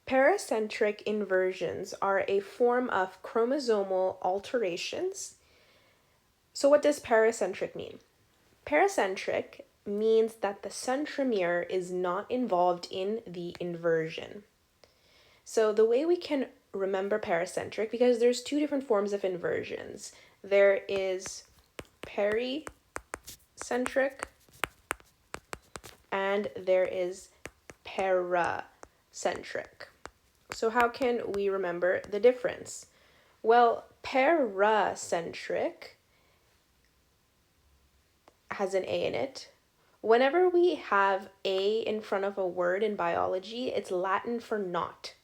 Paracentric inversions are a form of chromosomal alterations. So what does paracentric mean? Paracentric means that the centromere is not involved in the inversion. So the way we can remember paracentric, because there's two different forms of inversions. There is pericentric and there is paracentric. So how can we remember the difference? Well, paracentric has an A in it. Whenever we have A in front of a word in biology, it's Latin for not.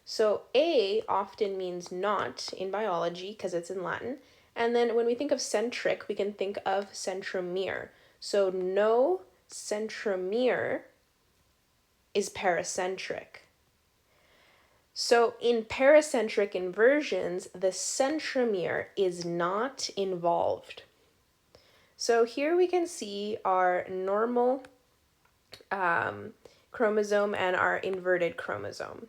So A often means not in biology because it's in Latin. And then when we think of centric, we can think of centromere. So no centromere is paracentric. So in paracentric inversions, the centromere is not involved. So here we can see our normal chromosome and our inverted chromosome.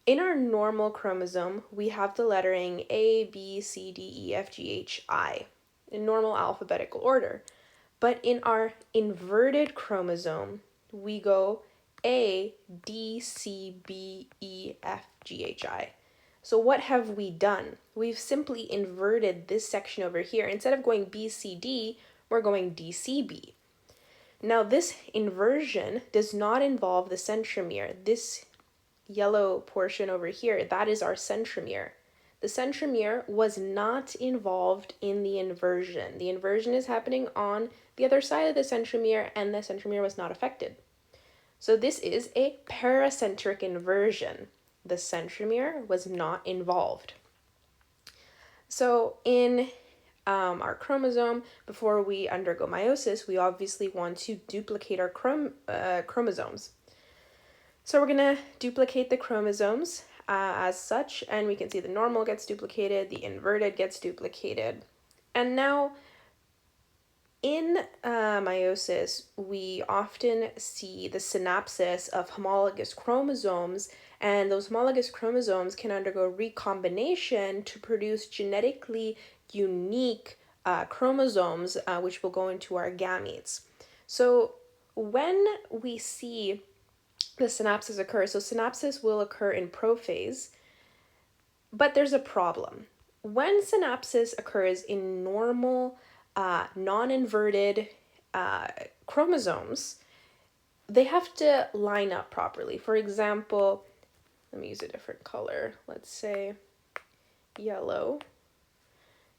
In our normal chromosome, we have the lettering A, B, C, D, E, F, G, H, I in normal alphabetical order. But in our inverted chromosome, we go A, D, C, B, E, F, G, H, I. So what have we done? We've simply inverted this section over here. Instead of going B, C, D, we're going D, C, B. Now this inversion does not involve the centromere. This yellow portion over here, that is our centromere. The centromere was not involved in the inversion. The inversion is happening on the other side of the centromere, and the centromere was not affected. So this is a paracentric inversion. The centromere was not involved. So in our chromosome, before we undergo meiosis, we obviously want to duplicate our chromosomes. So we're going to duplicate the chromosomes as such, and we can see the normal gets duplicated, the inverted gets duplicated. And now in meiosis, we often see the synapsis of homologous chromosomes, and those homologous chromosomes can undergo recombination to produce genetically unique chromosomes, which will go into our gametes. So when we see the synapsis occur, so synapsis will occur in prophase, but there's a problem. When synapsis occurs in normal non-inverted chromosomes, they have to line up properly. For example, let me use a different color. Let's say yellow.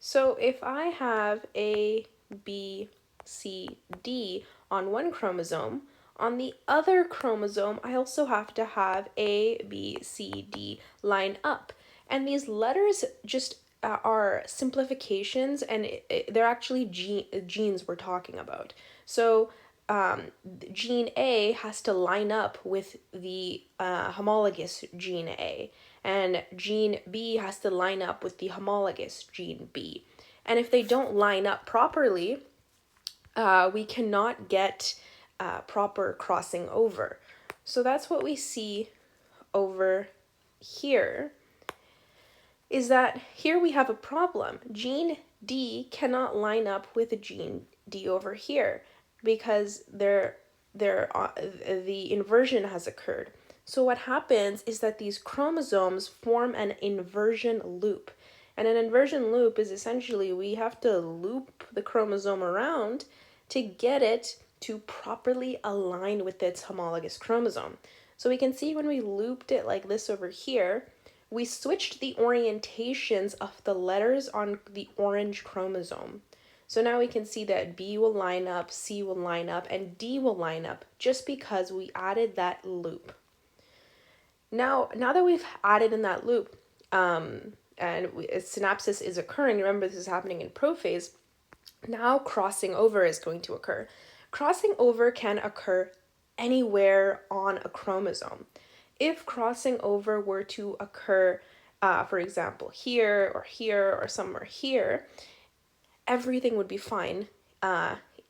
So if I have A, B, C, D on one chromosome, on the other chromosome, I also have to have A, B, C, D line up. And these letters just are simplifications, and they're actually genes we're talking about. So gene A has to line up with the homologous gene A, and gene B has to line up with the homologous gene B. And if they don't line up properly, we cannot get proper crossing over. So that's what we see over here, is that here we have a problem. Gene D cannot line up with gene D over here because the inversion has occurred. So what happens is that these chromosomes form an inversion loop. And an inversion loop is essentially we have to loop the chromosome around to get it to properly align with its homologous chromosome. So we can see when we looped it like this over here, we switched the orientations of the letters on the orange chromosome. So now we can see that B will line up, C will line up, and D will line up just because we added that loop. Now that we've added in that loop, and synapsis is occurring, remember this is happening in prophase, now crossing over is going to occur. Crossing over can occur anywhere on a chromosome. If crossing over were to occur, for example, here or somewhere here, everything would be fine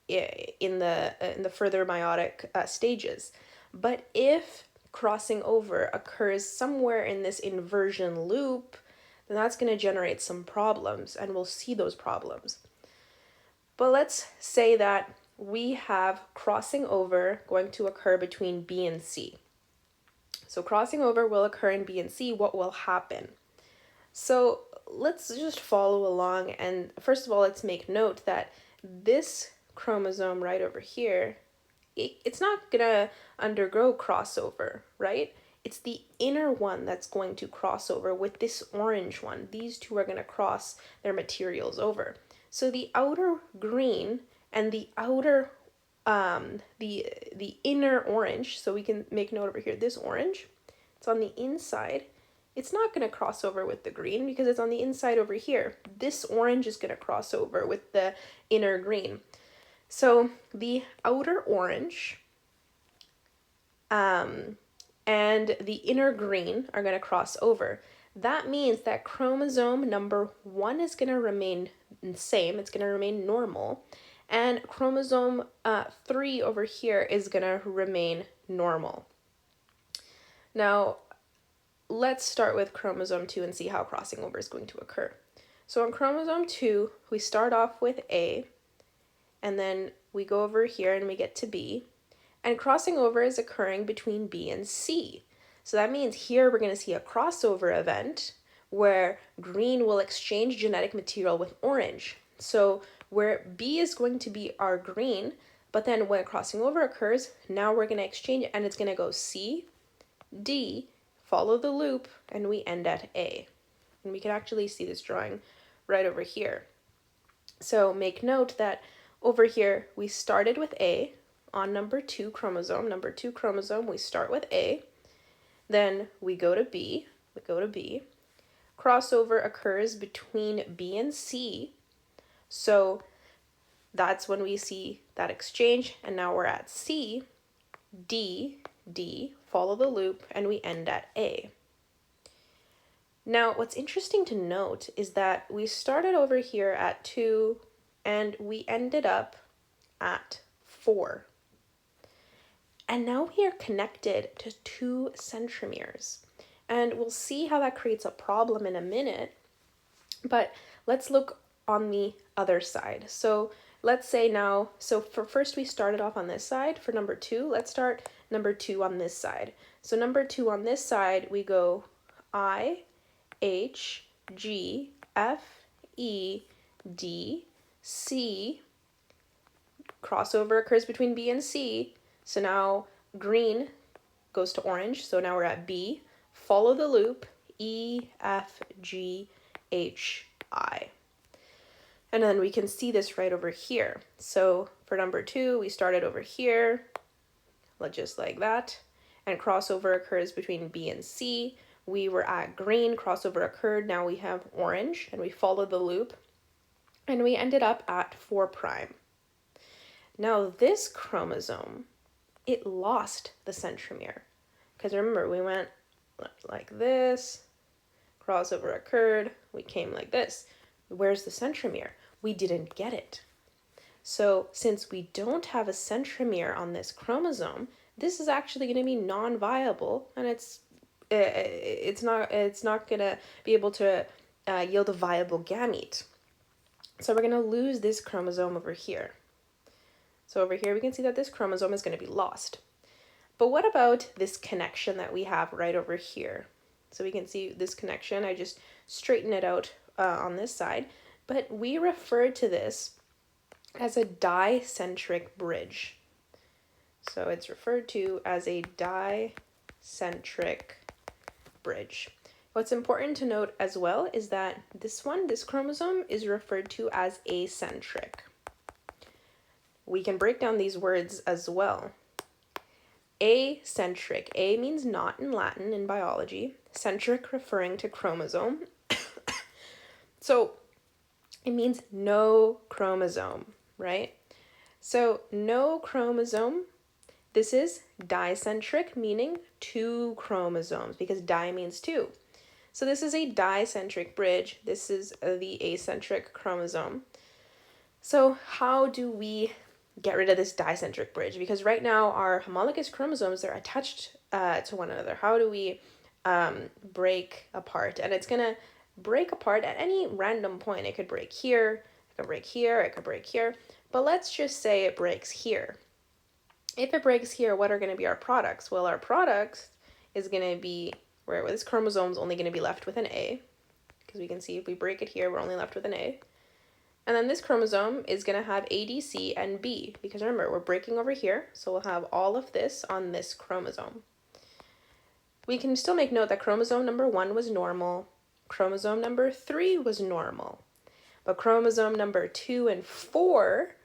in the further meiotic stages. But if crossing over occurs somewhere in this inversion loop, then that's going to generate some problems, and we'll see those problems. But let's say that we have crossing over going to occur between B and C. So crossing over will occur in B and C. What will happen? So let's just follow along, and first of all, let's make note that this chromosome right over here, it's not gonna undergo crossover, right? It's the inner one that's going to cross over with this orange one. These two are gonna cross their materials over. So the outer green and the outer, the inner orange, so we can make note over here, this orange, it's on the inside. It's not going to cross over with the green because it's on the inside over here. This orange is going to cross over with the inner green. So the outer orange and the inner green are going to cross over. That means that chromosome number 1 is going to remain the same. It's going to remain normal. And chromosome 3 over here is going to remain normal. Now, let's start with chromosome 2 and see how crossing over is going to occur. So on chromosome 2, we start off with A, and then we go over here and we get to B, and crossing over is occurring between B and C. So that means here we're going to see a crossover event where green will exchange genetic material with orange. So where B is going to be our green, but then when crossing over occurs, now we're going to exchange it, and it's going to go C, D, follow the loop, and we end at A. And we can actually see this drawing right over here. So make note that over here we started with A on number 2 chromosome. Number 2 chromosome, we start with A. Then we go to B. Crossover occurs between B and C. So that's when we see that exchange. And now we're at C, D, follow the loop, and we end at A. Now, what's interesting to note is that we started over here at 2 and we ended up at 4. And now we are connected to 2 centromeres. And we'll see how that creates a problem in a minute. But let's look on the other side. So let's say now, so for first we started off on this side. For number 2, let's start number 2 on this side. So number 2 on this side, we go I, H, G, F, E, D, C. Crossover occurs between B and C. So now green goes to orange. So now we're at B. Follow the loop, E, F, G, H, I. And then we can see this right over here. So for number 2, we started over here, just like that. And crossover occurs between B and C. We were at green, crossover occurred. Now we have orange, and we followed the loop. And we ended up at 4'. Now this chromosome, it lost the centromere. Because remember, we went like this, crossover occurred, we came like this. Where's the centromere? We didn't get it. So since we don't have a centromere on this chromosome, this is actually going to be non-viable, and it's not going to be able to yield a viable gamete. So we're going to lose this chromosome over here. So over here we can see that this chromosome is going to be lost. But what about this connection that we have right over here? So we can see this connection. I just straighten it out on this side. But we refer to this as a dicentric bridge. So it's referred to as a dicentric bridge. What's important to note as well is that this chromosome, is referred to as acentric. We can break down these words as well. Acentric. A means not in Latin in biology. Centric referring to chromosome. So it means no chromosome, right? So no chromosome. This is dicentric, meaning 2 chromosomes, because di means 2. So this is a dicentric bridge. This is the acentric chromosome. So how do we get rid of this dicentric bridge, because right now our homologous chromosomes, they're attached to one another. How do we break apart? And it's gonna break apart at any random point. It could break here, it could break here, it could break here, but let's just say it breaks here. If it breaks here, what are going to be our products? Well, our products is going to be where this chromosome is only going to be left with an A, because we can see if we break it here, we're only left with an A. And then this chromosome is going to have A, D, C, and B, because remember, we're breaking over here, so we'll have all of this on this chromosome. We can still make note that chromosome number 1 was normal, chromosome number 3 was normal, but chromosome number 2 and 4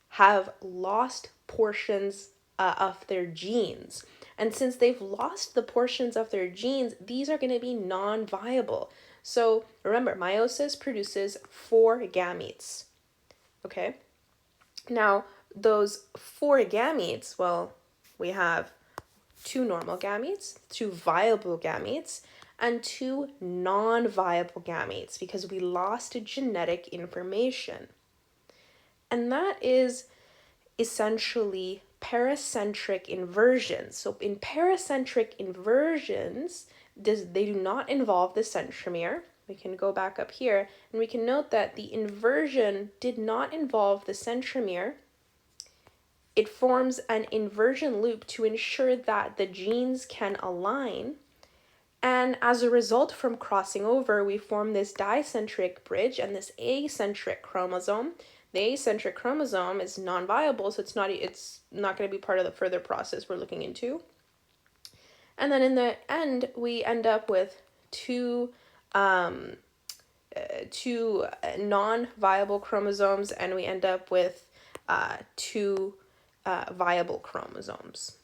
have lost portions of their genes. And since they've lost the portions of their genes, these are going to be non-viable. So remember, meiosis produces 4 gametes. Okay? Now, those 4 gametes, well, we have 2 normal gametes, 2 viable gametes, and 2 non-viable gametes, because we lost genetic information. And that is essentially paracentric inversions. So in paracentric inversions, they do not involve the centromere. We can go back up here and we can note that the inversion did not involve the centromere. It forms an inversion loop to ensure that the genes can align. And as a result, from crossing over, we form this dicentric bridge and this eccentric chromosome. The eccentric chromosome is non-viable, so it's not going to be part of the further process we're looking into. And then in the end, we end up with two non-viable chromosomes, and we end up with 2 viable chromosomes.